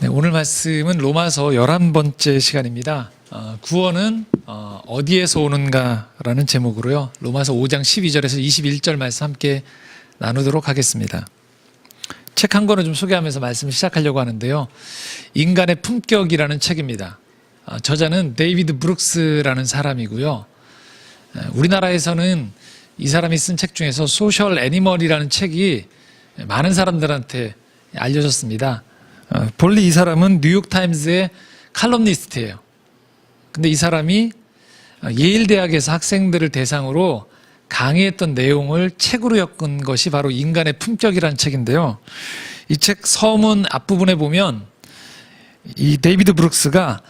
네, 오늘 말씀은 로마서 11번째 시간입니다. 구원은 어디에서 오는가라는 제목으로요. 로마서 5장 12절에서 21절 말씀 함께 나누도록 하겠습니다. 책 한 권을 좀 소개하면서 말씀을 시작하려고 하는데요. 인간의 품격이라는 책입니다. 저자는 데이비드 브룩스라는 사람이고요. 우리나라에서는 이 사람이 쓴 책 중에서 소셜 애니멀이라는 책이 많은 사람들한테 알려졌습니다. 본래 이 사람은 뉴욕타임즈의 칼럼니스트예요. 근데 이 사람이 예일 대학에서 학생들을 대상으로 강의했던 내용을 책으로 엮은 것이 바로 인간의 품격이라는 책인데요. 이 책 서문 앞부분에 보면 이 데이비드 브룩스가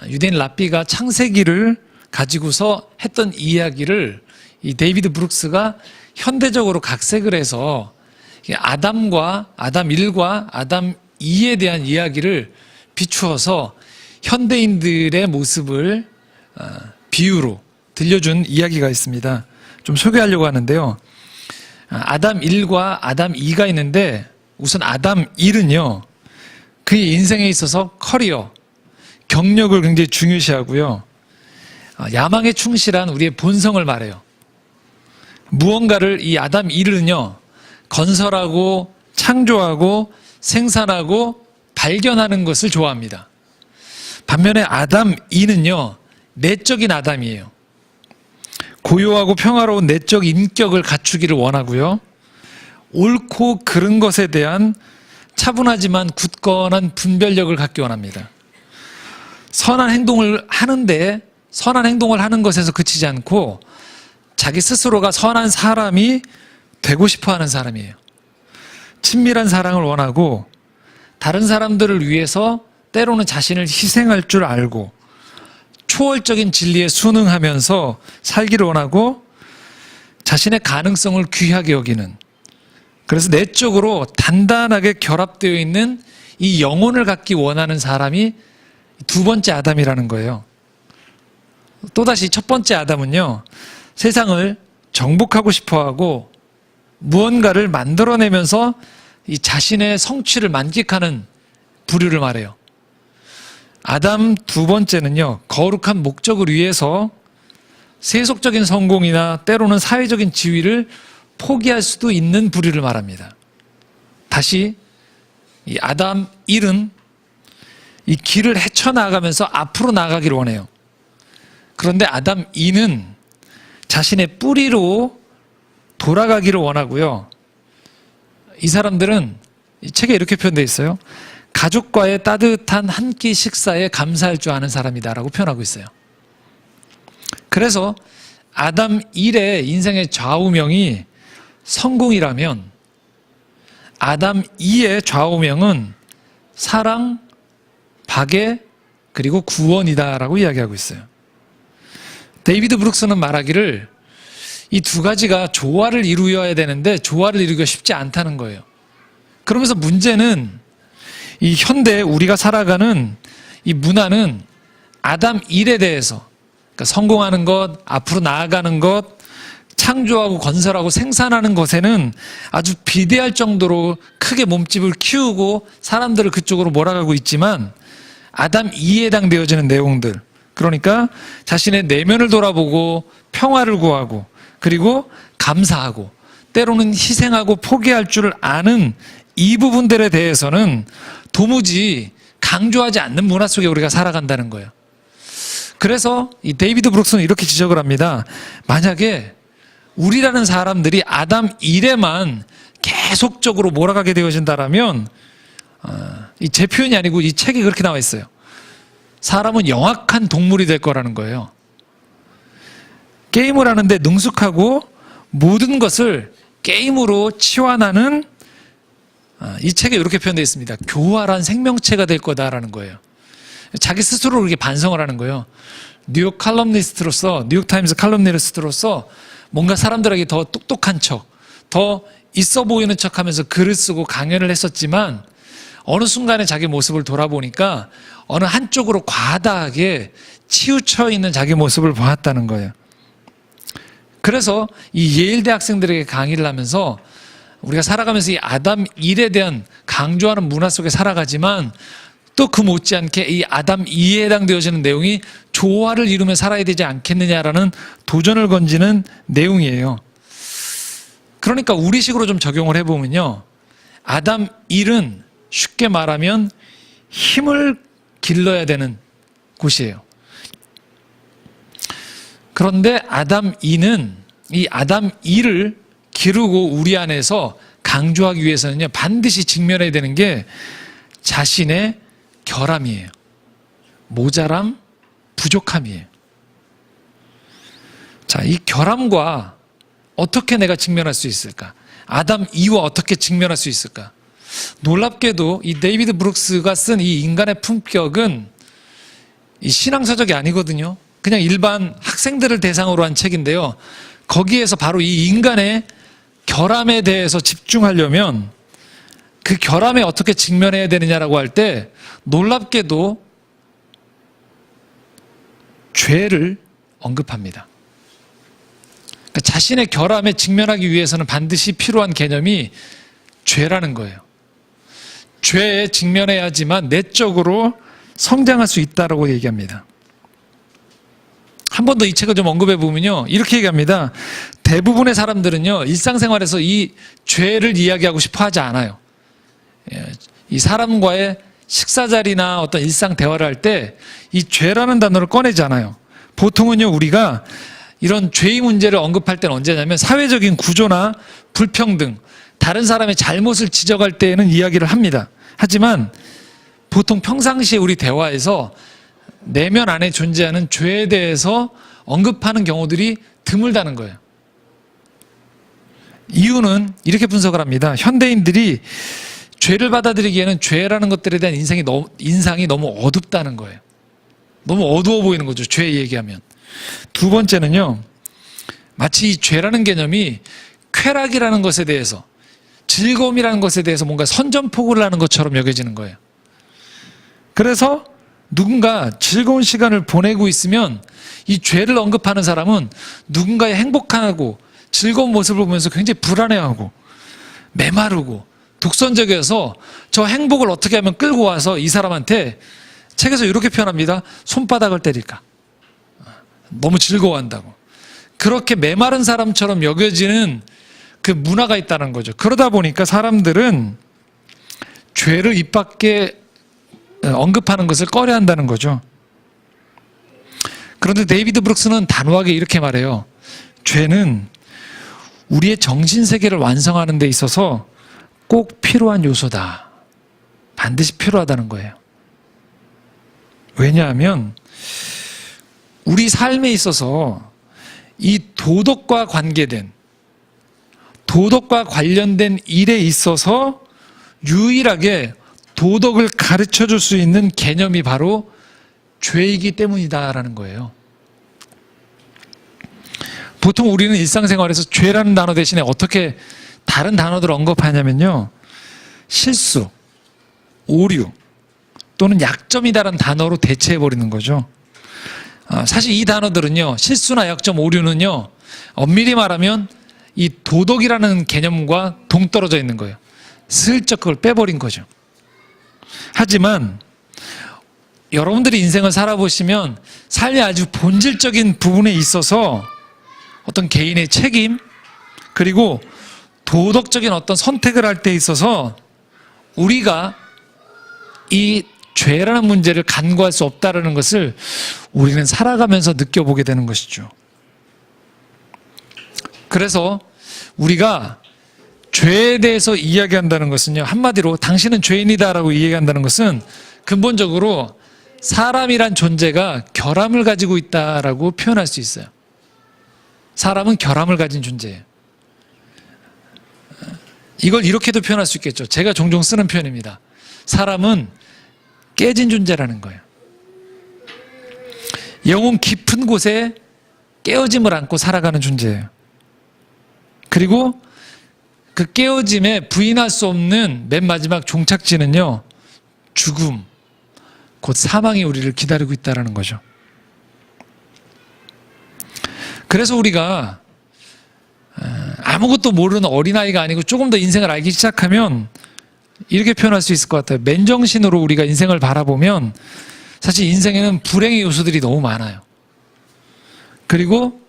유대인 랍비가 창세기를 가지고서 했던 이야기를 이 데이비드 브룩스가 현대적으로 각색을 해서 아담 1과 아담 2에 대한 이야기를 비추어서 현대인들의 모습을 비유로 들려준 이야기가 있습니다. 좀 소개하려고 하는데요. 아담 1과 아담 2가 있는데 우선 아담 1은요. 그의 인생에 있어서 커리어, 경력을 굉장히 중요시하고요. 야망에 충실한 우리의 본성을 말해요. 무언가를 이 아담 1은요. 건설하고 창조하고 생산하고 발견하는 것을 좋아합니다. 반면에 아담 2는요. 내적인 아담이에요. 고요하고 평화로운 내적 인격을 갖추기를 원하고요. 옳고 그른 것에 대한 차분하지만 굳건한 분별력을 갖기 원합니다. 선한 행동을 하는 것에서 그치지 않고 자기 스스로가 선한 사람이 되고 싶어 하는 사람이에요. 친밀한 사랑을 원하고 다른 사람들을 위해서 때로는 자신을 희생할 줄 알고 초월적인 진리에 순응하면서 살기를 원하고 자신의 가능성을 귀하게 여기는, 그래서 내적으로 단단하게 결합되어 있는 이 영혼을 갖기 원하는 사람이 두 번째 아담이라는 거예요. 또다시 첫 번째 아담은요, 세상을 정복하고 싶어하고 무언가를 만들어내면서 이 자신의 성취를 만끽하는 부류를 말해요. 아담 두 번째는요, 거룩한 목적을 위해서 세속적인 성공이나 때로는 사회적인 지위를 포기할 수도 있는 부류를 말합니다. 다시 이 아담 1은 이 길을 헤쳐나가면서 앞으로 나가기를 원해요. 그런데 아담 2는 자신의 뿌리로 돌아가기를 원하고요. 이 사람들은 이 책에 이렇게 표현되어 있어요. 가족과의 따뜻한 한 끼 식사에 감사할 줄 아는 사람이다라고 표현하고 있어요. 그래서 아담 1의 인생의 좌우명이 성공이라면 아담 2의 좌우명은 사랑, 박애, 그리고 구원이다라고 이야기하고 있어요. 데이비드 브룩스는 말하기를 이 두 가지가 조화를 이루어야 되는데 조화를 이루기가 쉽지 않다는 거예요. 그러면서 문제는 이 현대 우리가 살아가는 이 문화는 아담 1에 대해서, 그러니까 성공하는 것, 앞으로 나아가는 것, 창조하고 건설하고 생산하는 것에는 아주 비대할 정도로 크게 몸집을 키우고 사람들을 그쪽으로 몰아가고 있지만 아담 2에 해당되어지는 내용들, 그러니까 자신의 내면을 돌아보고 평화를 구하고 그리고 감사하고 때로는 희생하고 포기할 줄 아는 이 부분들에 대해서는 도무지 강조하지 않는 문화 속에 우리가 살아간다는 거예요. 그래서 이 데이비드 브룩스는 이렇게 지적을 합니다. 만약에 우리라는 사람들이 아담 1에만 계속적으로 몰아가게 되어진다라면, 제 표현이 아니고 이 책에 그렇게 나와 있어요. 사람은 영악한 동물이 될 거라는 거예요. 게임을 하는데 능숙하고 모든 것을 게임으로 치환하는, 이 책에 이렇게 표현되어 있습니다. 교활한 생명체가 될 거다라는 거예요. 자기 스스로 그렇게 반성을 하는 거예요. 뉴욕타임즈 칼럼니스트로서 뭔가 사람들에게 더 똑똑한 척, 더 있어 보이는 척 하면서 글을 쓰고 강연을 했었지만 어느 순간에 자기 모습을 돌아보니까 어느 한쪽으로 과다하게 치우쳐 있는 자기 모습을 보았다는 거예요. 그래서 이 예일대 학생들에게 강의를 하면서 우리가 살아가면서 이 아담 일에 대한 강조하는 문화 속에 살아가지만 또 그 못지않게 이 아담 2에 해당되어지는 내용이 조화를 이루며 살아야 되지 않겠느냐라는 도전을 건지는 내용이에요. 그러니까 우리식으로 좀 적용을 해보면요. 아담 1은 쉽게 말하면 힘을 길러야 되는 곳이에요. 그런데 아담 2는 이 아담 2를 기르고 우리 안에서 강조하기 위해서는요, 반드시 직면해야 되는 게 자신의 결함이에요. 모자람, 부족함이에요. 자, 이 결함과 어떻게 내가 직면할 수 있을까? 아담 2와 어떻게 직면할 수 있을까? 놀랍게도 이 데이비드 브룩스가 쓴 이 인간의 품격은 이 신앙서적이 아니거든요. 그냥 일반 학생들을 대상으로 한 책인데요. 거기에서 바로 이 인간의 결함에 대해서 집중하려면 그 결함에 어떻게 직면해야 되느냐라고 할 때 놀랍게도 죄를 언급합니다. 그러니까 자신의 결함에 직면하기 위해서는 반드시 필요한 개념이 죄라는 거예요. 죄에 직면해야지만 내적으로 성장할 수 있다고 얘기합니다. 한 번 더 이 책을 좀 언급해 보면요, 이렇게 얘기합니다. 대부분의 사람들은요, 일상생활에서 이 죄를 이야기하고 싶어 하지 않아요. 이 사람과의 식사 자리나 어떤 일상 대화를 할 때 이 죄라는 단어를 꺼내지 않아요. 보통은요, 우리가 이런 죄의 문제를 언급할 때는 언제냐면 사회적인 구조나 불평등, 다른 사람의 잘못을 지적할 때에는 이야기를 합니다. 하지만 보통 평상시에 우리 대화에서 내면 안에 존재하는 죄에 대해서 언급하는 경우들이 드물다는 거예요. 이유는 이렇게 분석을 합니다. 현대인들이 죄를 받아들이기에는 죄라는 것들에 대한 인상이 너무 어둡다는 거예요. 너무 어두워 보이는 거죠, 죄 얘기하면. 두 번째는요, 마치 이 죄라는 개념이 쾌락이라는 것에 대해서, 즐거움이라는 것에 대해서 뭔가 선전포고를 하는 것처럼 여겨지는 거예요. 그래서 누군가 즐거운 시간을 보내고 있으면 이 죄를 언급하는 사람은 누군가의 행복하고 즐거운 모습을 보면서 굉장히 불안해하고 메마르고 독선적이어서 저 행복을 어떻게 하면 끌고 와서 이 사람한테, 책에서 이렇게 표현합니다. 손바닥을 때릴까? 너무 즐거워한다고. 그렇게 메마른 사람처럼 여겨지는 그 문화가 있다는 거죠. 그러다 보니까 사람들은 죄를 입 밖에 언급하는 것을 꺼려한다는 거죠. 그런데 데이비드 브룩스는 단호하게 이렇게 말해요. 죄는 우리의 정신세계를 완성하는 데 있어서 꼭 필요한 요소다. 반드시 필요하다는 거예요. 왜냐하면 우리 삶에 있어서 이 도덕과 관련된 일에 있어서 유일하게 도덕을 가르쳐 줄 수 있는 개념이 바로 죄이기 때문이다라는 거예요. 보통 우리는 일상생활에서 죄라는 단어 대신에 어떻게 다른 단어들을 언급하냐면요, 실수, 오류 또는 약점이다라는 단어로 대체해버리는 거죠. 사실 이 단어들은요, 실수나 약점, 오류는요, 엄밀히 말하면 이 도덕이라는 개념과 동떨어져 있는 거예요. 슬쩍 그걸 빼버린 거죠. 하지만 여러분들이 인생을 살아보시면 삶의 아주 본질적인 부분에 있어서 어떤 개인의 책임, 그리고 도덕적인 어떤 선택을 할 때 있어서 우리가 이 죄라는 문제를 간과할 수 없다는 것을 우리는 살아가면서 느껴보게 되는 것이죠. 그래서 우리가 죄에 대해서 이야기한다는 것은요, 한마디로 당신은 죄인이다라고 이야기한다는 것은 근본적으로 사람이란 존재가 결함을 가지고 있다라고 표현할 수 있어요. 사람은 결함을 가진 존재예요. 이걸 이렇게도 표현할 수 있겠죠. 제가 종종 쓰는 표현입니다. 사람은 깨진 존재라는 거예요. 영혼 깊은 곳에 깨어짐을 안고 살아가는 존재예요. 그리고 그 깨어짐에 부인할 수 없는 맨 마지막 종착지는요, 죽음, 곧 사망이 우리를 기다리고 있다는 거죠. 그래서 우리가 아무것도 모르는 어린아이가 아니고 조금 더 인생을 알기 시작하면 이렇게 표현할 수 있을 것 같아요. 맨정신으로 우리가 인생을 바라보면 사실 인생에는 불행의 요소들이 너무 많아요. 그리고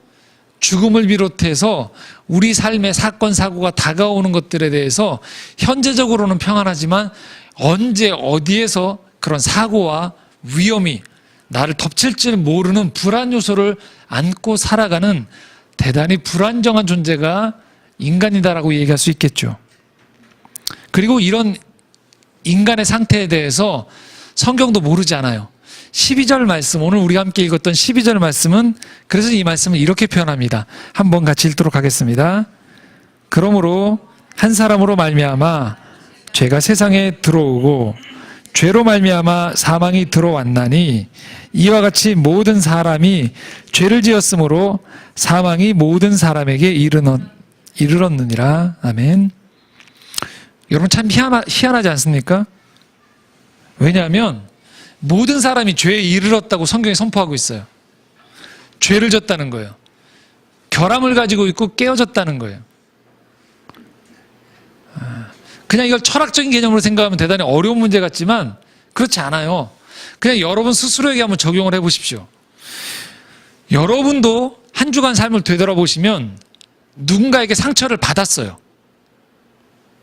죽음을 비롯해서 우리 삶의 사건, 사고가 다가오는 것들에 대해서 현재적으로는 평안하지만 언제 어디에서 그런 사고와 위험이 나를 덮칠 줄 모르는 불안 요소를 안고 살아가는 대단히 불안정한 존재가 인간이다라고 얘기할 수 있겠죠. 그리고 이런 인간의 상태에 대해서 성경도 모르지 않아요. 12절 말씀, 오늘 우리가 함께 읽었던 12절 말씀은, 그래서 이 말씀을 이렇게 표현합니다. 한번 같이 읽도록 하겠습니다. 그러므로 한 사람으로 말미암아 죄가 세상에 들어오고 죄로 말미암아 사망이 들어왔나니 이와 같이 모든 사람이 죄를 지었으므로 사망이 모든 사람에게 이르렀느니라. 아멘. 여러분 참 희한하지 않습니까? 왜냐하면 모든 사람이 죄에 이르렀다고 성경이 선포하고 있어요. 죄를 졌다는 거예요. 결함을 가지고 있고 깨어졌다는 거예요. 그냥 이걸 철학적인 개념으로 생각하면 대단히 어려운 문제 같지만 그렇지 않아요. 그냥 여러분 스스로에게 한번 적용을 해보십시오. 여러분도 한 주간 삶을 되돌아보시면 누군가에게 상처를 받았어요.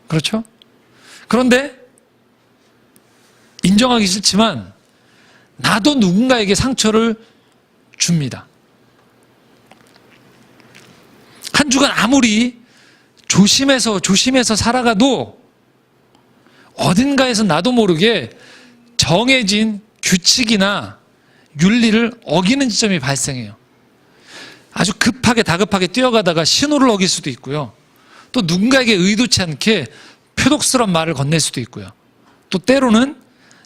그렇죠? 그런데 인정하기 싫지만 나도 누군가에게 상처를 줍니다. 한 주간 아무리 조심해서 살아가도 어딘가에서 나도 모르게 정해진 규칙이나 윤리를 어기는 지점이 발생해요. 아주 급하게 다급하게 뛰어가다가 신호를 어길 수도 있고요. 또 누군가에게 의도치 않게 표독스러운 말을 건넬 수도 있고요. 또 때로는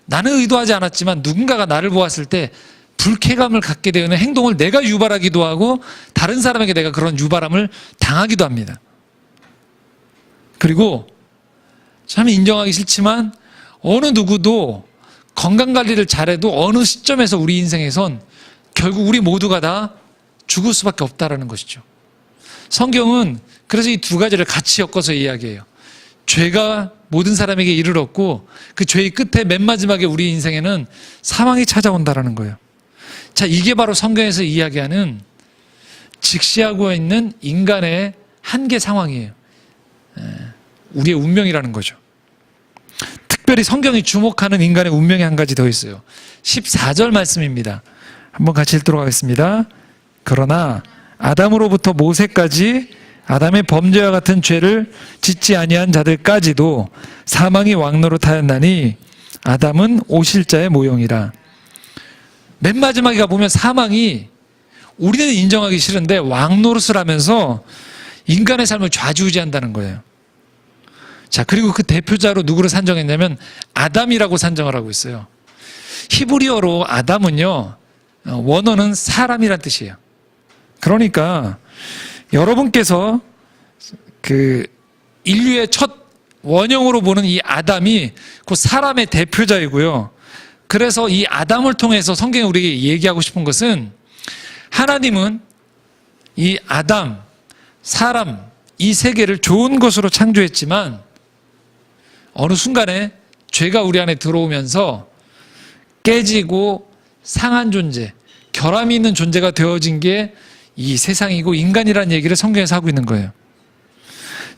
나는 의도하지 않았지만 누군가가 나를 보았을 때 불쾌감을 갖게 되는 행동을 내가 유발하기도 하고 다른 사람에게 내가 그런 유발함을 당하기도 합니다. 그리고 참 인정하기 싫지만 어느 누구도 건강관리를 잘해도 어느 시점에서 우리 인생에선 결국 우리 모두가 다 죽을 수밖에 없다라는 것이죠. 성경은 그래서 이 두 가지를 같이 엮어서 이야기해요. 죄가 모든 사람에게 이르렀고 그 죄의 끝에 맨 마지막에 우리 인생에는 사망이 찾아온다라는 거예요. 자, 이게 바로 성경에서 이야기하는 직시하고 있는 인간의 한계 상황이에요. 우리의 운명이라는 거죠. 특별히 성경이 주목하는 인간의 운명이 한 가지 더 있어요. 14절 말씀입니다. 한번 같이 읽도록 하겠습니다. 그러나 아담으로부터 모세까지 아담의 범죄와 같은 죄를 짓지 아니한 자들까지도 사망이 왕노릇하였나니 아담은 오실자의 모형이라. 맨 마지막에 가보면 사망이 우리는 인정하기 싫은데 왕노릇을 하면서 인간의 삶을 좌지우지한다는 거예요. 자, 그리고 그 대표자로 누구를 산정했냐면 아담이라고 산정을 하고 있어요. 히브리어로 아담은요, 원어는 사람이란 뜻이에요. 그러니까 여러분께서 그 인류의 첫 원형으로 보는 이 아담이 그 사람의 대표자이고요. 그래서 이 아담을 통해서 성경이 우리에게 얘기하고 싶은 것은 하나님은 이 아담, 사람, 이 세계를 좋은 것으로 창조했지만 어느 순간에 죄가 우리 안에 들어오면서 깨지고 상한 존재, 결함이 있는 존재가 되어진 게 이 세상이고 인간이라는 얘기를 성경에서 하고 있는 거예요.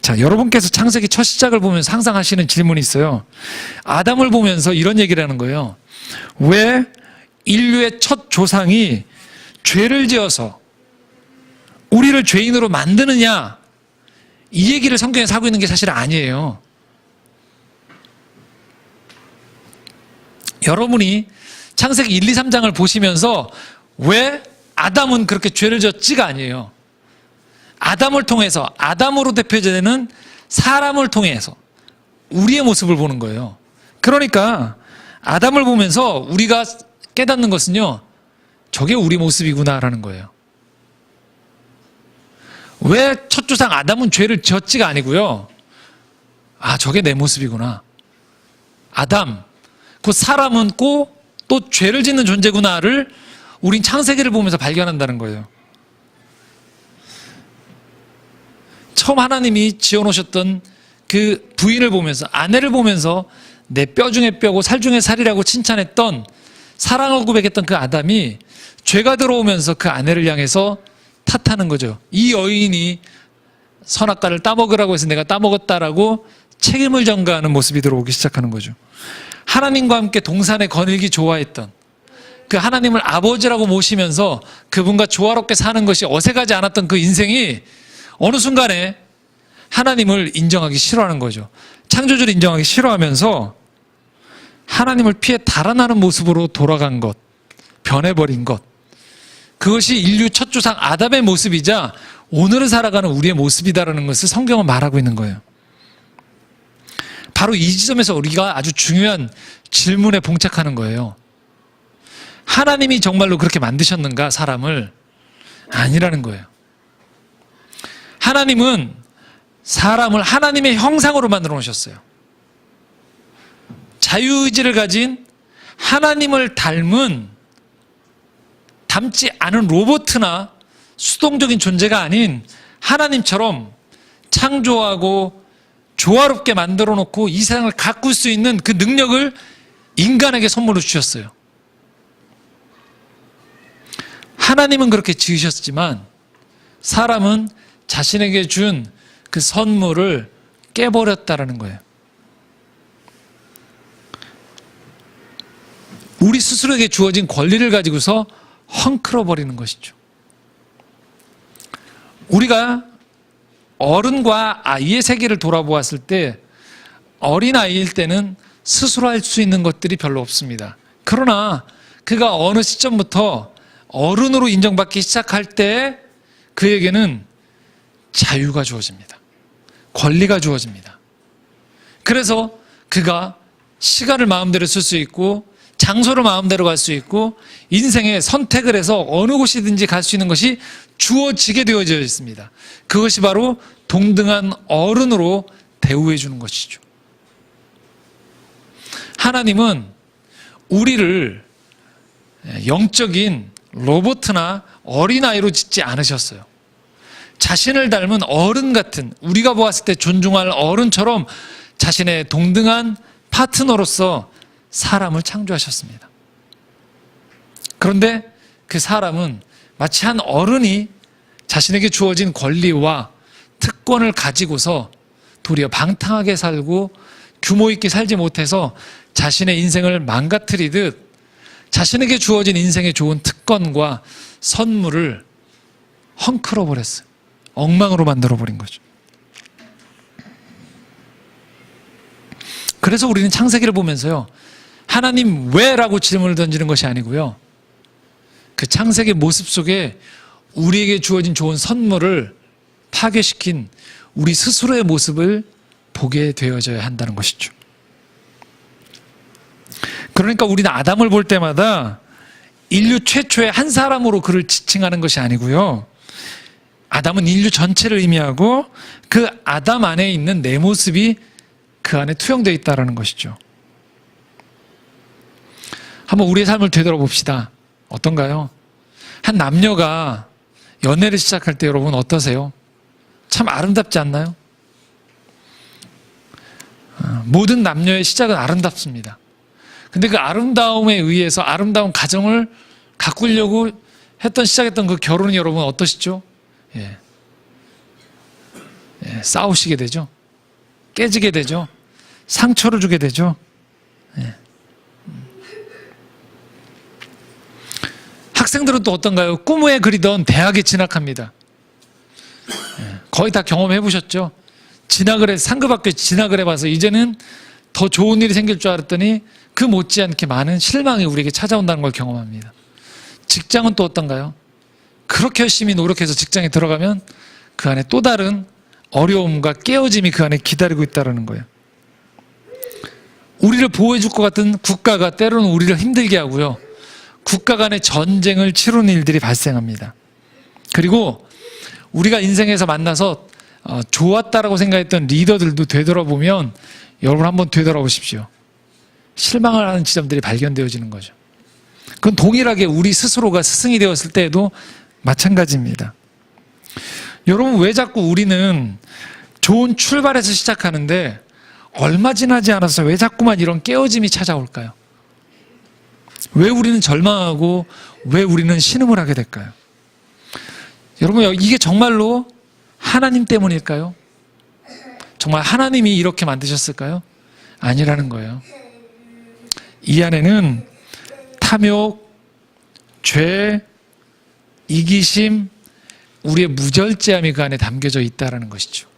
자, 여러분께서 창세기 첫 시작을 보면서 항상 하시는 질문이 있어요. 아담을 보면서 이런 얘기를 하는 거예요. 왜 인류의 첫 조상이 죄를 지어서 우리를 죄인으로 만드느냐, 이 얘기를 성경에서 하고 있는 게 사실 아니에요. 여러분이 창세기 1, 2, 3장을 보시면서 왜 아담은 그렇게 죄를 졌지가 아니에요. 아담을 통해서, 아담으로 대표되는 사람을 통해서 우리의 모습을 보는 거예요. 그러니까 아담을 보면서 우리가 깨닫는 것은요, 저게 우리 모습이구나라는 거예요. 왜 첫 조상 아담은 죄를 지었지가 아니고요. 아, 저게 내 모습이구나. 아담, 그 사람은 꼭 또 죄를 짓는 존재구나를 우린 창세기를 보면서 발견한다는 거예요. 처음 하나님이 지어놓으셨던 그 부인을 보면서, 아내를 보면서 내 뼈 중에 뼈고 살 중에 살이라고 칭찬했던, 사랑을 고백했던 그 아담이 죄가 들어오면서 그 아내를 향해서 탓하는 거죠. 이 여인이 선악과를 따먹으라고 해서 내가 따먹었다라고 책임을 전가하는 모습이 들어오기 시작하는 거죠. 하나님과 함께 동산에 거닐기 좋아했던, 그 하나님을 아버지라고 모시면서 그분과 조화롭게 사는 것이 어색하지 않았던 그 인생이 어느 순간에 하나님을 인정하기 싫어하는 거죠. 창조주를 인정하기 싫어하면서 하나님을 피해 달아나는 모습으로 돌아간 것, 변해버린 것, 그것이 인류 첫 조상 아담의 모습이자 오늘을 살아가는 우리의 모습이다라는 것을 성경은 말하고 있는 거예요. 바로 이 지점에서 우리가 아주 중요한 질문에 봉착하는 거예요. 하나님이 정말로 그렇게 만드셨는가, 사람을? 아니라는 거예요. 하나님은 사람을 하나님의 형상으로 만들어 놓으셨어요. 자유의지를 가진 하나님을 닮지 않은 로봇이나 수동적인 존재가 아닌 하나님처럼 창조하고 조화롭게 만들어 놓고 이 세상을 가꿀 수 있는 그 능력을 인간에게 선물로 주셨어요. 하나님은 그렇게 지으셨지만 사람은 자신에게 준 그 선물을 깨버렸다라는 거예요. 우리 스스로에게 주어진 권리를 가지고서 헝클어버리는 것이죠. 우리가 어른과 아이의 세계를 돌아보았을 때 어린아이일 때는 스스로 할 수 있는 것들이 별로 없습니다. 그러나 그가 어느 시점부터 어른으로 인정받기 시작할 때 그에게는 자유가 주어집니다. 권리가 주어집니다. 그래서 그가 시간을 마음대로 쓸 수 있고 장소를 마음대로 갈 수 있고 인생에 선택을 해서 어느 곳이든지 갈 수 있는 것이 주어지게 되어져 있습니다. 그것이 바로 동등한 어른으로 대우해 주는 것이죠. 하나님은 우리를 영적인 로봇이나 어린아이로 짓지 않으셨어요. 자신을 닮은 어른 같은, 우리가 보았을 때 존중할 어른처럼 자신의 동등한 파트너로서 사람을 창조하셨습니다. 그런데 그 사람은 마치 한 어른이 자신에게 주어진 권리와 특권을 가지고서 도리어 방탕하게 살고 규모 있게 살지 못해서 자신의 인생을 망가뜨리듯 자신에게 주어진 인생의 좋은 특권과 선물을 헝클어버렸어요. 엉망으로 만들어버린 거죠. 그래서 우리는 창세기를 보면서요, 하나님 왜? 라고 질문을 던지는 것이 아니고요, 그 창세기 모습 속에 우리에게 주어진 좋은 선물을 파괴시킨 우리 스스로의 모습을 보게 되어져야 한다는 것이죠. 그러니까 우리는 아담을 볼 때마다 인류 최초의 한 사람으로 그를 지칭하는 것이 아니고요, 아담은 인류 전체를 의미하고 그 아담 안에 있는 내 모습이 그 안에 투영되어 있다는 것이죠. 한번 우리의 삶을 되돌아봅시다. 어떤가요? 한 남녀가 연애를 시작할 때 여러분 어떠세요? 참 아름답지 않나요? 모든 남녀의 시작은 아름답습니다. 근데 그 아름다움에 의해서 아름다운 가정을 가꾸려고 시작했던 그 결혼이 여러분 어떠시죠? 싸우시게 되죠. 깨지게 되죠. 상처를 주게 되죠. 학생들은 또 어떤가요? 꿈에 그리던 대학에 진학합니다. 거의 다 경험해 보셨죠? 상급학교에 진학을 해봐서 이제는 더 좋은 일이 생길 줄 알았더니 그 못지않게 많은 실망이 우리에게 찾아온다는 걸 경험합니다. 직장은 또 어떤가요? 그렇게 열심히 노력해서 직장에 들어가면 그 안에 또 다른 어려움과 깨어짐이 그 안에 기다리고 있다는 거예요. 우리를 보호해 줄 것 같은 국가가 때로는 우리를 힘들게 하고요, 국가 간의 전쟁을 치르는 일들이 발생합니다. 그리고 우리가 인생에서 만나서 좋았다라고 생각했던 리더들도 되돌아보면 여러분 한번 되돌아보십시오. 실망을 하는 지점들이 발견되어지는 거죠. 그건 동일하게 우리 스스로가 스승이 되었을 때에도 마찬가지입니다. 여러분, 왜 자꾸 우리는 좋은 출발에서 시작하는데 얼마 지나지 않아서 왜 자꾸만 이런 깨어짐이 찾아올까요? 왜 우리는 절망하고 왜 우리는 신음을 하게 될까요? 여러분, 이게 정말로 하나님 때문일까요? 정말 하나님이 이렇게 만드셨을까요? 아니라는 거예요. 이 안에는 탐욕, 죄, 이기심, 우리의 무절제함이 그 안에 담겨져 있다는 것이죠.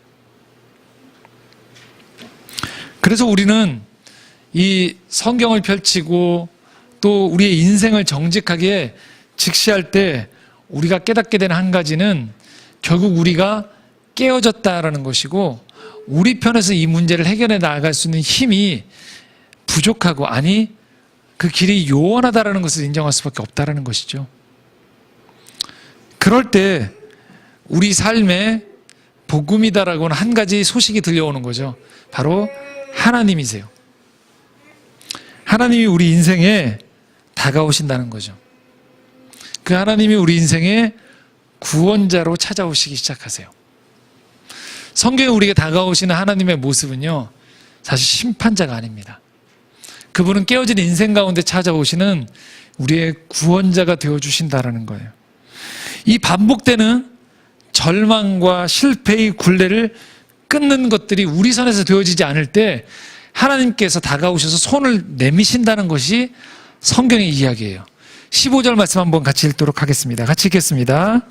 그래서 우리는 이 성경을 펼치고 또 우리의 인생을 정직하게 직시할 때 우리가 깨닫게 되는 한 가지는 결국 우리가 깨어졌다라는 것이고, 우리 편에서 이 문제를 해결해 나갈 수 있는 힘이 부족하고, 아니 그 길이 요원하다라는 것을 인정할 수밖에 없다라는 것이죠. 그럴 때 우리 삶에 복음이다라고는 한 가지 소식이 들려오는 거죠. 바로 하나님이세요. 하나님이 우리 인생에 다가오신다는 거죠. 그 하나님이 우리 인생의 구원자로 찾아오시기 시작하세요. 성경에 우리에게 다가오시는 하나님의 모습은요, 사실 심판자가 아닙니다. 그분은 깨어진 인생 가운데 찾아오시는 우리의 구원자가 되어주신다라는 거예요. 이 반복되는 절망과 실패의 굴레를 끊는 것들이 우리 선에서 되어지지 않을 때 하나님께서 다가오셔서 손을 내미신다는 것이 성경의 이야기예요. 15절 말씀 한번 같이 읽도록 하겠습니다. 같이 읽겠습니다.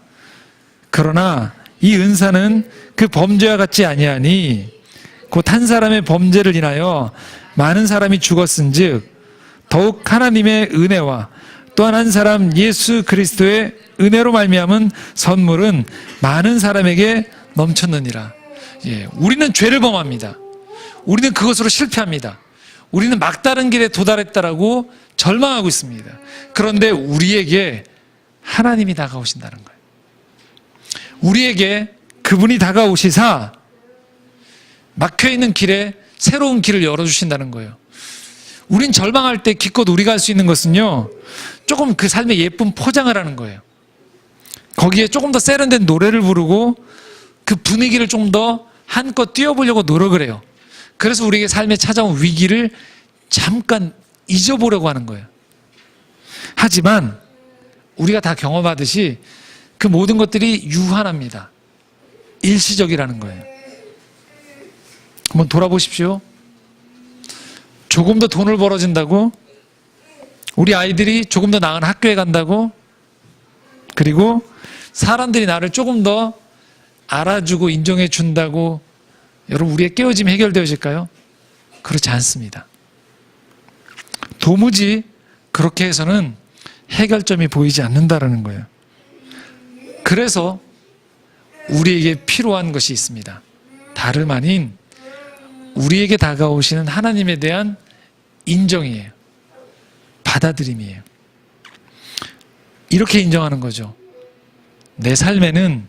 그러나 이 은사는 그 범죄와 같지 아니하니 곧 한 사람의 범죄를 인하여 많은 사람이 죽었은즉 더욱 하나님의 은혜와 또한 한 사람 예수 그리스도의 은혜로 말미암은 선물은 많은 사람에게 넘쳤느니라. 우리는 죄를 범합니다. 우리는 그것으로 실패합니다. 우리는 막다른 길에 도달했다라고 절망하고 있습니다. 그런데 우리에게 하나님이 다가오신다는 거예요. 우리에게 그분이 다가오시사 막혀있는 길에 새로운 길을 열어주신다는 거예요. 우린 절망할 때 기껏 우리가 할 수 있는 것은요, 조금 그 삶의 예쁜 포장을 하는 거예요. 거기에 조금 더 세련된 노래를 부르고 그 분위기를 좀 더 한껏 띄워보려고 노력을 해요. 그래서 우리에게 삶에 찾아온 위기를 잠깐 잊어보려고 하는 거예요. 하지만 우리가 다 경험하듯이 그 모든 것들이 유한합니다. 일시적이라는 거예요. 한번 돌아보십시오. 조금 더 돈을 벌어진다고, 우리 아이들이 조금 더 나은 학교에 간다고, 그리고 사람들이 나를 조금 더 알아주고 인정해 준다고 여러분 우리의 깨어짐이 해결되어질까요? 그렇지 않습니다. 도무지 그렇게 해서는 해결점이 보이지 않는다는 거예요. 그래서 우리에게 필요한 것이 있습니다. 다름 아닌 우리에게 다가오시는 하나님에 대한 인정이에요. 받아들임이에요. 이렇게 인정하는 거죠. 내 삶에는,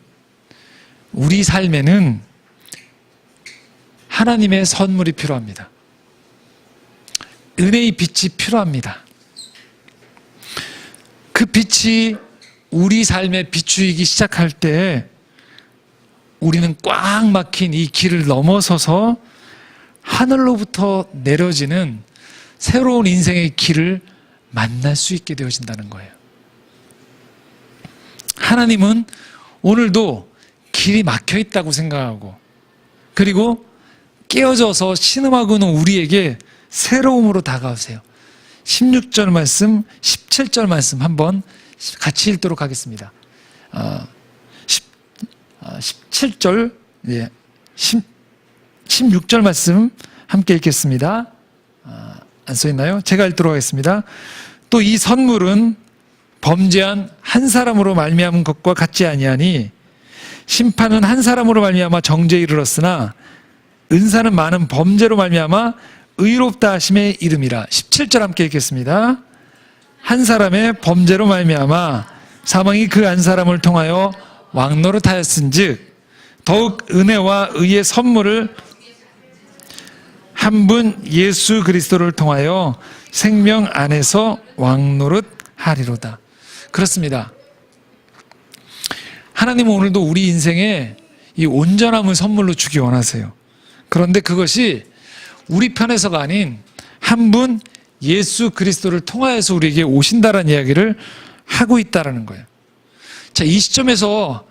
우리 삶에는 하나님의 선물이 필요합니다. 은혜의 빛이 필요합니다. 그 빛이 우리 삶에 비추이기 시작할 때 우리는 꽉 막힌 이 길을 넘어서서 하늘로부터 내려지는 새로운 인생의 길을 만날 수 있게 되어진다는 거예요. 하나님은 오늘도 길이 막혀 있다고 생각하고, 그리고 깨어져서 신음하고는 우리에게 새로움으로 다가오세요. 16절 말씀, 17절 말씀 한번 같이 읽도록 하겠습니다. 17절, 16절 말씀 함께 읽겠습니다. 안 써있나요? 제가 읽도록 하겠습니다. 또 이 선물은 범죄한 한 사람으로 말미암은 것과 같지 아니하니 심판은 한 사람으로 말미암아 정죄에 이르렀으나 은사는 많은 범죄로 말미암아 의롭다 하심에 이름이라. 17절 함께 읽겠습니다. 한 사람의 범죄로 말미암아 사망이 그 한 사람을 통하여 왕노릇하였은즉 더욱 은혜와 의의 선물을 한 분 예수 그리스도를 통하여 생명 안에서 왕노릇하리로다. 그렇습니다. 하나님은 오늘도 우리 인생에 이 온전함을 선물로 주기 원하세요. 그런데 그것이 우리 편에서가 아닌 한 분 예수 그리스도를 통하여서 우리에게 오신다라는 이야기를 하고 있다라는 거예요. 자, 이 시점에서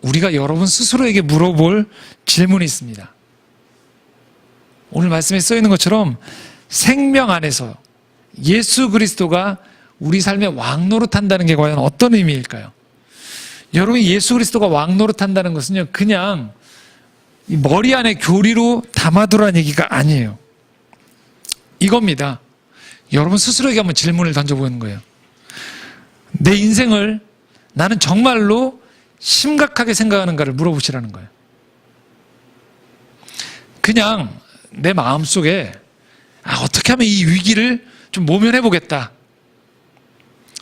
우리가 여러분 스스로에게 물어볼 질문이 있습니다. 오늘 말씀에 써 있는 것처럼 생명 안에서 예수 그리스도가 우리 삶에 왕노릇한다는 게 과연 어떤 의미일까요? 여러분, 예수 그리스도가 왕노릇한다는 것은요, 그냥 이 머리 안에 교리로 담아두라는 얘기가 아니에요. 이겁니다. 여러분 스스로에게 한번 질문을 던져보는 거예요. 내 인생을 나는 정말로 심각하게 생각하는가를 물어보시라는 거예요. 그냥 내 마음속에 어떻게 하면 이 위기를 좀 모면해보겠다.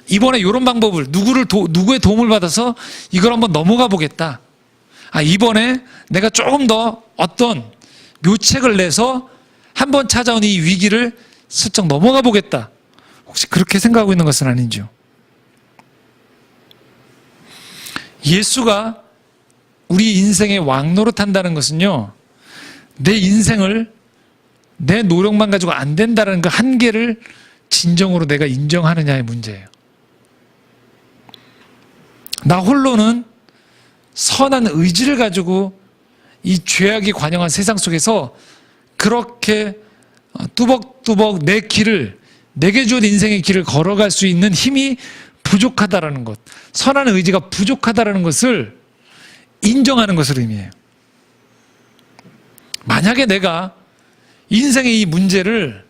이번에 이런 방법을 누구의 도움을 받아서 이걸 한번 넘어가 보겠다. 이번에 내가 조금 더 어떤 묘책을 내서 한번 찾아온 이 위기를 슬쩍 넘어가 보겠다. 혹시 그렇게 생각하고 있는 것은 아닌지요? 예수가 우리 인생에 왕노릇한다는 것은요, 내 인생을 내 노력만 가지고 안 된다는 그 한계를 진정으로 내가 인정하느냐의 문제예요. 나 홀로는 선한 의지를 가지고 이 죄악이 관영한 세상 속에서 그렇게 뚜벅뚜벅 내게 주어진 인생의 길을 걸어갈 수 있는 힘이 부족하다라는 것, 선한 의지가 부족하다라는 것을 인정하는 것을 의미해요. 만약에 내가 인생의 이 문제를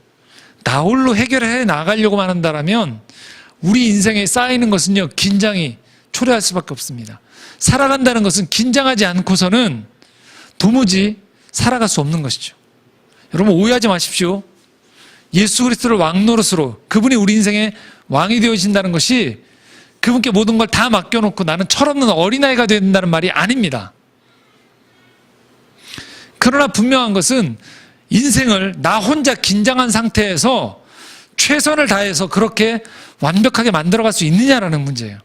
나 홀로 해결해 나가려고만 한다면 우리 인생에 쌓이는 것은요, 긴장이 초래할 수밖에 없습니다. 살아간다는 것은 긴장하지 않고서는 도무지 살아갈 수 없는 것이죠. 여러분, 오해하지 마십시오. 예수 그리스도를 왕노릇으로, 그분이 우리 인생의 왕이 되어진다는 것이 그분께 모든 걸 다 맡겨놓고 나는 철없는 어린아이가 된다는 말이 아닙니다. 그러나 분명한 것은 인생을 나 혼자 긴장한 상태에서 최선을 다해서 그렇게 완벽하게 만들어갈 수 있느냐라는 문제예요.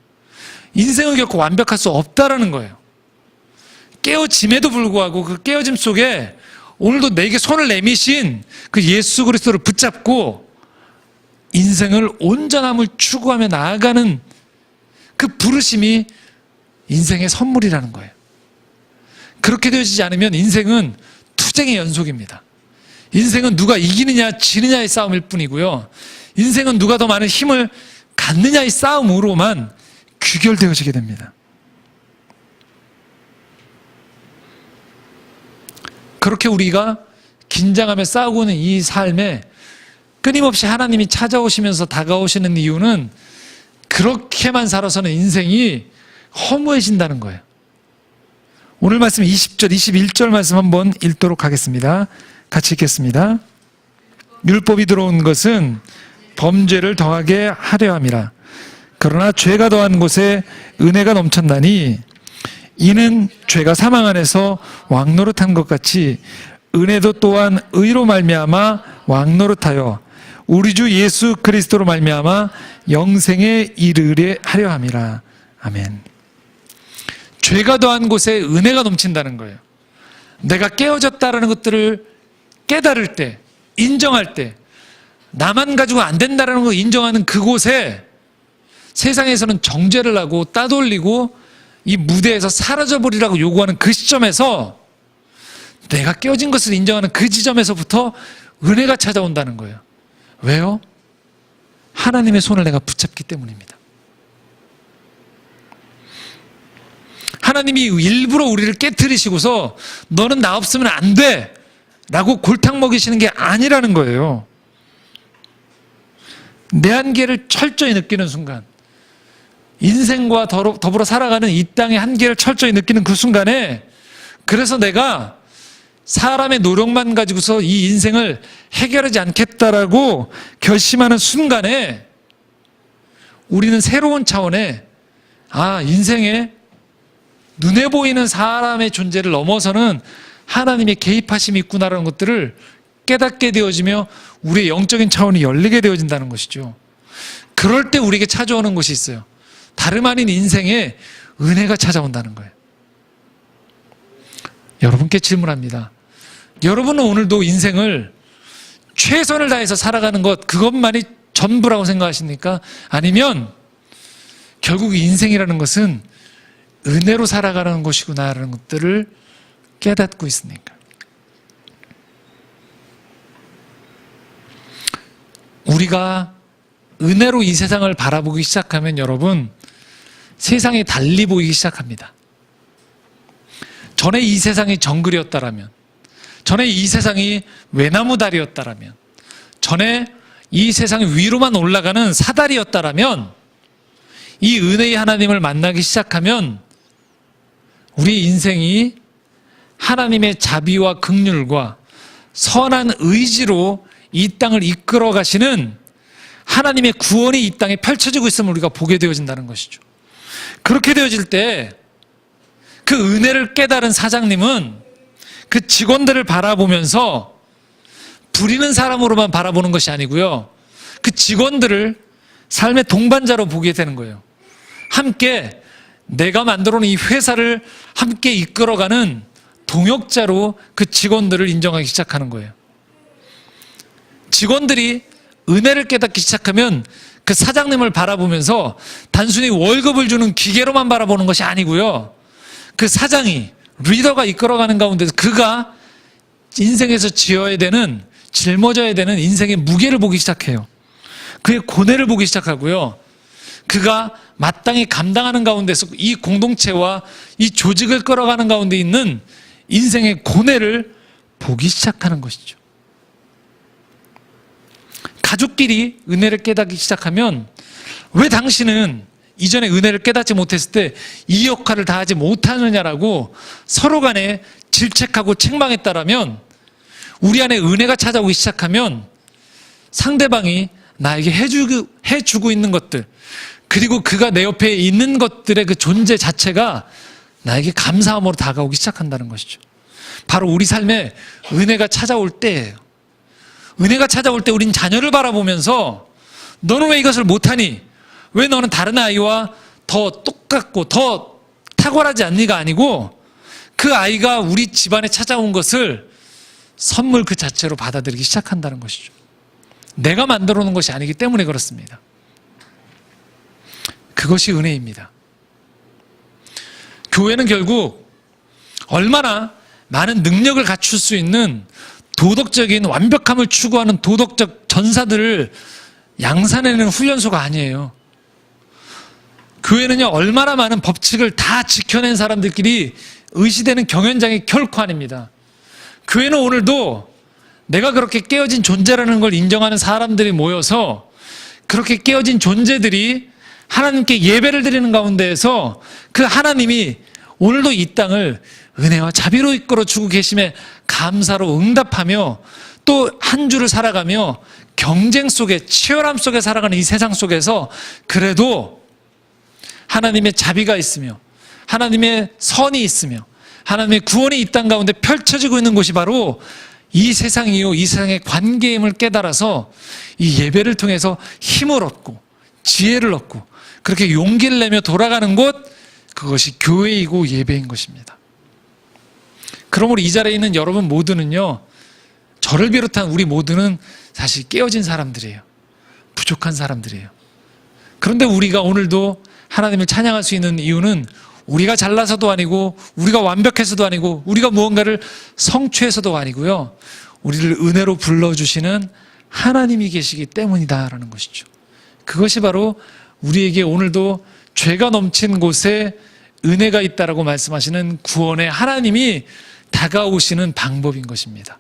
인생을 겪고 완벽할 수 없다라는 거예요. 깨어짐에도 불구하고 그 깨어짐 속에 오늘도 내게 손을 내미신 그 예수 그리스도를 붙잡고 인생을 온전함을 추구하며 나아가는 그 부르심이 인생의 선물이라는 거예요. 그렇게 되어지지 않으면 인생은 투쟁의 연속입니다. 인생은 누가 이기느냐 지느냐의 싸움일 뿐이고요, 인생은 누가 더 많은 힘을 갖느냐의 싸움으로만 귀결되어지게 됩니다. 그렇게 우리가 긴장하며 싸우고 있는 이 삶에 끊임없이 하나님이 찾아오시면서 다가오시는 이유는 그렇게만 살아서는 인생이 허무해진다는 거예요. 오늘 말씀 20절, 21절 말씀 한번 읽도록 하겠습니다. 같이 읽겠습니다. 율법이 들어온 것은 범죄를 더하게 하려 함이라. 그러나 죄가 더한 곳에 은혜가 넘쳤나니 이는 죄가 사망 안에서 왕노릇한 것 같이 은혜도 또한 의로 말미암아 왕노릇하여 우리 주 예수 그리스도로 말미암아 영생에 이르게 하려 함이라. 아멘. 죄가 더한 곳에 은혜가 넘친다는 거예요. 내가 깨어졌다라는 것들을 깨달을 때, 인정할 때, 나만 가지고 안 된다라는 걸 인정하는 그곳에 세상에서는 정죄를 하고 따돌리고 이 무대에서 사라져버리라고 요구하는 그 시점에서 내가 깨어진 것을 인정하는 그 지점에서부터 은혜가 찾아온다는 거예요. 왜요? 하나님의 손을 내가 붙잡기 때문입니다. 하나님이 일부러 우리를 깨트리시고서 너는 나 없으면 안 돼 라고 골탕 먹이시는 게 아니라는 거예요. 내 한계를 철저히 느끼는 순간, 인생과 더불어 살아가는 이 땅의 한계를 철저히 느끼는 그 순간에, 그래서 내가 사람의 노력만 가지고서 이 인생을 해결하지 않겠다라고 결심하는 순간에 우리는 새로운 차원의 인생에 눈에 보이는 사람의 존재를 넘어서는 하나님의 개입하심이 있구나라는 것들을 깨닫게 되어지며 우리의 영적인 차원이 열리게 되어진다는 것이죠. 그럴 때 우리에게 찾아오는 것이 있어요. 다름 아닌 인생에 은혜가 찾아온다는 거예요. 여러분께 질문합니다. 여러분은 오늘도 인생을 최선을 다해서 살아가는 것, 그것만이 전부라고 생각하십니까? 아니면 결국 인생이라는 것은 은혜로 살아가는 것이구나라는 것들을 깨닫고 있습니까? 우리가 은혜로 이 세상을 바라보기 시작하면 여러분, 세상이 달리 보이기 시작합니다. 전에 이 세상이 정글이었다라면, 전에 이 세상이 외나무다리였다라면, 전에 이 세상 위로만 올라가는 사다리였다라면, 이 은혜의 하나님을 만나기 시작하면 우리 인생이 하나님의 자비와 긍휼과 선한 의지로 이 땅을 이끌어 가시는 하나님의 구원이 이 땅에 펼쳐지고 있음을 우리가 보게 되어진다는 것이죠. 그렇게 되어질 때 그 은혜를 깨달은 사장님은 그 직원들을 바라보면서 부리는 사람으로만 바라보는 것이 아니고요, 그 직원들을 삶의 동반자로 보게 되는 거예요. 함께 내가 만들어 놓은 이 회사를 함께 이끌어가는 동역자로 그 직원들을 인정하기 시작하는 거예요. 직원들이 은혜를 깨닫기 시작하면 그 사장님을 바라보면서 단순히 월급을 주는 기계로만 바라보는 것이 아니고요, 그 사장이, 리더가 이끌어가는 가운데서 그가 인생에서 쥐어야 되는, 짊어져야 되는 인생의 무게를 보기 시작해요. 그의 고뇌를 보기 시작하고요, 그가 마땅히 감당하는 가운데서 이 공동체와 이 조직을 끌어가는 가운데 있는 인생의 고뇌를 보기 시작하는 것이죠. 가족끼리 은혜를 깨닫기 시작하면, 왜 당신은 이전에 은혜를 깨닫지 못했을 때 이 역할을 다하지 못하느냐라고 서로 간에 질책하고 책망했다라면, 우리 안에 은혜가 찾아오기 시작하면 상대방이 나에게 해주고 있는 것들, 그리고 그가 내 옆에 있는 것들의 그 존재 자체가 나에게 감사함으로 다가오기 시작한다는 것이죠. 바로 우리 삶에 은혜가 찾아올 때예요. 은혜가 찾아올 때 우린 자녀를 바라보면서 너는 왜 이것을 못하니? 왜 너는 다른 아이와 더 똑같고 더 탁월하지 않니가 아니고, 그 아이가 우리 집안에 찾아온 것을 선물 그 자체로 받아들이기 시작한다는 것이죠. 내가 만들어 놓은 것이 아니기 때문에 그렇습니다. 그것이 은혜입니다. 교회는 결국 얼마나 많은 능력을 갖출 수 있는 도덕적인 완벽함을 추구하는 도덕적 전사들을 양산해내는 훈련소가 아니에요. 교회는요, 얼마나 많은 법칙을 다 지켜낸 사람들끼리 의시되는 경연장이 결코 아닙니다. 교회는 오늘도 내가 그렇게 깨어진 존재라는 걸 인정하는 사람들이 모여서, 그렇게 깨어진 존재들이 하나님께 예배를 드리는 가운데에서 그 하나님이 오늘도 이 땅을 은혜와 자비로 이끌어 주고 계심에 감사로 응답하며 또 한 주를 살아가며 경쟁 속에, 치열함 속에 살아가는 이 세상 속에서 그래도 하나님의 자비가 있으며 하나님의 선이 있으며 하나님의 구원이 이 땅 가운데 펼쳐지고 있는 곳이 바로 이 세상이요, 이 세상의 관계임을 깨달아서 이 예배를 통해서 힘을 얻고 지혜를 얻고 그렇게 용기를 내며 돌아가는 곳, 그것이 교회이고 예배인 것입니다. 그러므로 이 자리에 있는 여러분 모두는요, 저를 비롯한 우리 모두는 사실 깨어진 사람들이에요. 부족한 사람들이에요. 그런데 우리가 오늘도 하나님을 찬양할 수 있는 이유는 우리가 잘나서도 아니고 우리가 완벽해서도 아니고 우리가 무언가를 성취해서도 아니고요, 우리를 은혜로 불러주시는 하나님이 계시기 때문이다라는 것이죠. 그것이 바로 우리에게 오늘도 죄가 넘친 곳에 은혜가 있다라고 말씀하시는 구원의 하나님이 다가오시는 방법인 것입니다.